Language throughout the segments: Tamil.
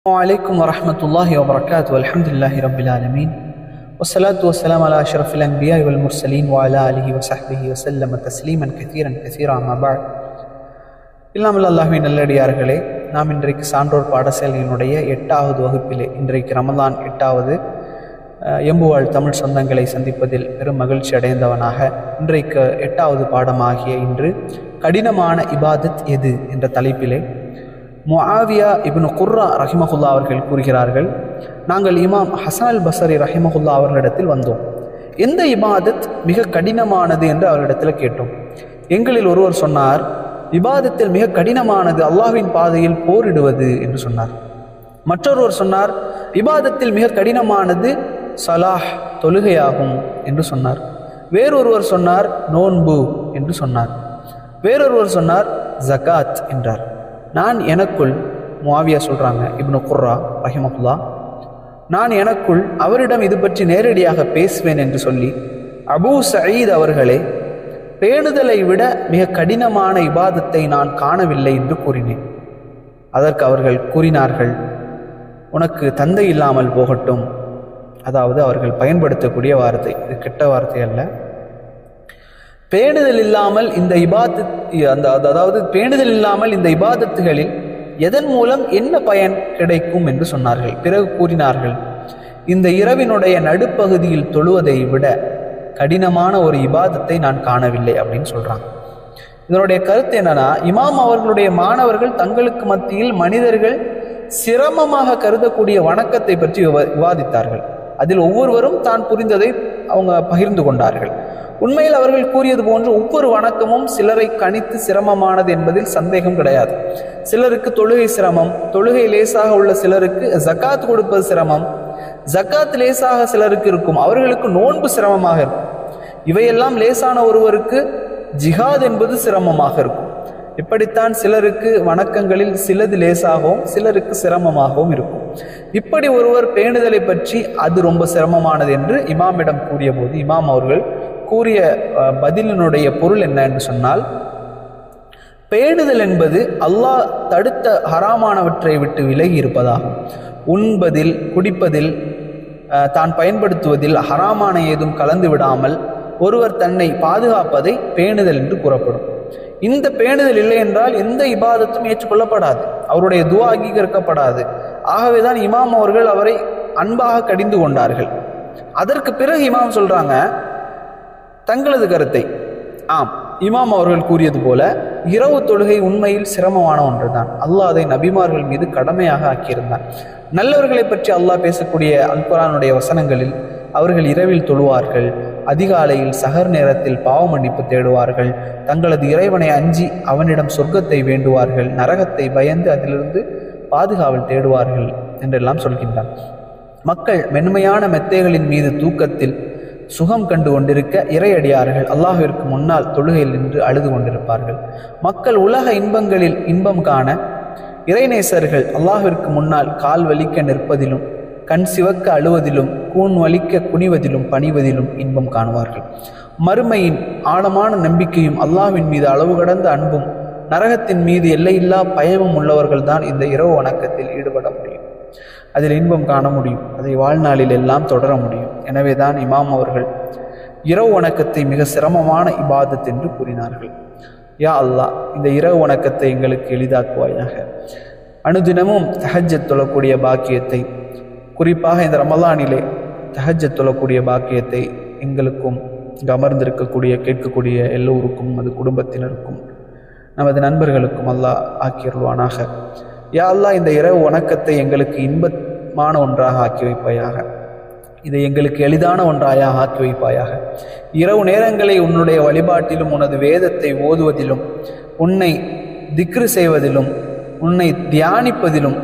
وعليكم ورحمة الله وبركاته والحمد لله رب العالمين والصلاة والسلام على أشرف الأنبياء والمرسلين وعلى آله وصحبه وسلم تسليما كثيرا أما بعد. இல்லாமல் அல்லாஹ்வின் நல்லடியார்களே, நாம் இன்றைக்கு சான்றோர் பாடசாலையினுடைய 8வது வகுப்பிலே இன்றைக்கு ரமலான் 8வது எம்புவாழ் தமிழ் சொந்தங்களை சந்திப்பதில் பெரும் மகிழ்ச்சி அடைந்தவனாக இன்றைக்கு 8வது பாடமாகிய இன்று கடினமான இபாதத் எது என்ற தலைப்பிலே முஆவியா இப்னு குர்ரா ரஹிமஹுல்லா அவர்கள் கூறுகிறார்கள், நாங்கள் இமாம் ஹசன் அல் பஸரி ரஹிமஹுல்லா அவர்களிடத்தில் வந்தோம். எந்த இபாதத் மிக கடினமானது என்று அவர்களிடத்தில் கேட்டோம். எங்களில் ஒருவர் சொன்னார், இபாதத்தில் மிக கடினமானது அல்லாஹ்வின் பாதையில் போரிடுவது என்று சொன்னார். மற்றொருவர் சொன்னார், இபாதத்தில் மிக கடினமானது சலாஹ் தொழுகையாகும் என்று சொன்னார். வேறொருவர் சொன்னார் நோன்பு என்று சொன்னார். வேறொருவர் சொன்னார் ஜகாத் என்றார். நான் எனக்குள், முஆவியா சொல்றாங்க இப்னு குர்ரா ரஹிமஹுல்லா, நான் எனக்குள் அவரிடம் இது பற்றி நேரடியாக பேசுவேன் என்று சொல்லி, அபூ சயீத் அவர்களே, பேணுதலை விட மிக கடினமான இபாதத்தை நான் காணவில்லை என்று கூறினேன். அதற்கு அவர்கள் கூறினார்கள், உனக்கு தந்தை இல்லாமல் போகட்டும். அதாவது அவர்கள் பயன்படுத்தக்கூடிய வார்த்தை, இது கெட்ட வார்த்தை அல்ல. பேணுதல் இல்லாமல் இந்த பேணுதல் இல்லாமல் இந்த இபாதத்துகளில் எதன் மூலம் என்ன பயன் கிடைக்கும் என்று சொன்னார்கள். பிறகு கூறினார்கள், இந்த இரவினுடைய நடுப்பகுதியில் தொழுவதை விட கடினமான ஒரு இபாதத்தை நான் காணவில்லை அப்படின்னு சொல்றாங்க. இதனுடைய கருத்து என்னன்னா, இமாம் அவர்களுடைய மாணவர்கள் தங்களுக்கு மத்தியில் மனிதர்கள் சிரமமாக கருதக்கூடிய வணக்கத்தை பற்றி விவாதித்தார்கள். அதில் ஒவ்வொருவரும் தான் புரிந்ததை அவங்க பகிர்ந்து கொண்டார்கள். உண்மையில் அவர்கள் கூறியது போன்று ஒவ்வொரு வணக்கமும் சிலரை கணித்து சிரமமானது என்பதில் சந்தேகம் கிடையாது. சிலருக்கு தொழுகை சிரமம், தொழுகை லேசாக உள்ள சிலருக்கு ஜகாத் கொடுப்பது சிரமம், ஜகாத் லேசாக சிலருக்கு இருக்கும், அவர்களுக்கு நோன்பு சிரமமாக இருக்கும். இவையெல்லாம் லேசான ஒருவருக்கு ஜிஹாத் என்பது சிரமமாக இருக்கும். இப்படித்தான் சிலருக்கு வணக்கங்களில் சிலது லேசாகவும் சிலருக்கு சிரமமாகவும் இருக்கும். இப்படி ஒருவர் பேணுதலை பற்றி அது ரொம்ப சிரமமானது என்று இமாமிடம் கூறிய போது, இமாம் அவர்கள் கூறிய பதிலினுடைய பொருள் என்ன என்று சொன்னால், பேணுதல் என்பது அல்லாஹ் தடுத்த ஹராமானவற்றை விட்டு விலகி இருப்பதாகும். உண்பதில், குடிப்பதில், தான் பயன்படுத்துவதில் ஹராமான ஏதும் கலந்து விடாமல் ஒருவர் தன்னை பாதுகாப்பதை பேணுதல் என்று கூறப்படும். இந்த பேணுதல் இல்லை என்றால் எந்த இபாதத்தும் ஏற்றுக்கொள்ளப்படாது, அவருடைய துஆ அங்கீகரிக்கப்படாது. ஆகவேதான் இமாம் அவர்கள் அவரை அன்பாக கடிந்து கொண்டார்கள். அதற்கு பிறகு இமாம் சொல்றாங்க தங்களது கருத்தை. இமாம் அவர்கள் கூறியது போல இரவு தொழுகை உண்மையில் சிரமமான ஒன்றுதான். அல்லாஹ் அதை நபிமார்கள் மீது கடமையாக ஆக்கியிருந்தான். நல்லவர்களை பற்றி அல்லாஹ் பேசக்கூடிய அல் குர்ஆனுடைய வசனங்களில் அவர்கள் இரவில் தொழுவார்கள், அதிகாலையில் சஹர் நேரத்தில் பாவ மன்னிப்பு தேடுவார்கள், தங்களது இறைவனை அஞ்சி அவனிடம் சொர்க்கத்தை வேண்டுவார்கள், நரகத்தை பயந்து அதிலிருந்து பாதுகாவல் தேடுவார்கள் என்றெல்லாம் சொல்கின்றான். மக்கள் மென்மையான மெத்தைகளின் மீது தூக்கத்தில் சுகம் கண்டு கொண்டிருக்க இறையடியார்கள் அல்லாஹ்விற்கு முன்னால் தொழுகையில் நின்று அழுது கொண்டிருப்பார்கள். மக்கள் உலக இன்பங்களில் இன்பம் காண இறைநேசர்கள் அல்லாஹ்விற்கு முன்னால் கால் வலிக்க நிற்பதிலும், கண் சிவக்க அழுவதிலும், கூன் வலிக்க குனிவதிலும் பணிவதிலும் இன்பம் காணுவார்கள். மறுமையின் ஆழமான நம்பிக்கையும் அல்லாஹ்வின் மீது அளவு கடந்த அன்பும் நரகத்தின் மீது எல்லையில்லா பயமும் உள்ளவர்கள் தான் இந்த இரவு வணக்கத்தில் ஈடுபட முடியும், அதில் இன்பம் காண முடியும், அதை வாழ்நாளில் எல்லாம் தொடர முடியும். எனவேதான் இமாம் அவர்கள் இரவு வணக்கத்தை மிக சிரமமான இபாதத் என்று கூறினார்கள். யா அல்லாஹ், இந்த இரவு வணக்கத்தை எங்களுக்கு எளிதாக்குவாயாக. அனுதினமும் தஹஜ்ஜத் தொழக்கூடிய பாக்கியத்தை, குறிப்பாக இந்த ரமலானிலே தஹஜ்ஜத் தொழக்கூடிய பாக்கியத்தை எங்களுக்கும் அமர்ந்திருக்கக்கூடிய கேட்கக்கூடிய எல்லோருக்கும், அது குடும்பத்தினருக்கும் நமது நண்பர்களுக்கும் அல்லாஹ் ஆக்கியருள்வானாக. யா அல்லாஹ், இந்த இரவு வணக்கத்தை எங்களுக்கு இன்பமான ஒன்றாக ஆக்கி வைப்பாயாக, இதை எங்களுக்கு எளிதான ஒன்றாக ஆக்கி வைப்பாயாக. இரவு நேரங்களை உன்னுடைய வழிபாட்டிலும், உனது வேதத்தை ஓதுவதிலும், உன்னை திக்ரு செய்வதிலும், உன்னை தியானிப்பதிலும்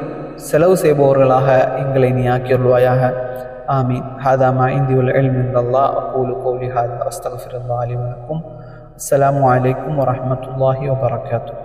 செலவு செய்பவர்களாக எங்களை நீ ஆக்கியருள்வாயாக. ஆமீன். ஹாதா மா இந்தி வல் இல்மு இன்தல்லாஹ் அகூலு கௌலி ஹாதா அஸ்தக்ஃபிருல்லாஹ் லி வ லக்கும். அஸ்ஸலாமு அலைக்கும் வ ரஹ்மத்துல்லாஹி வ பரகாத்துஹு.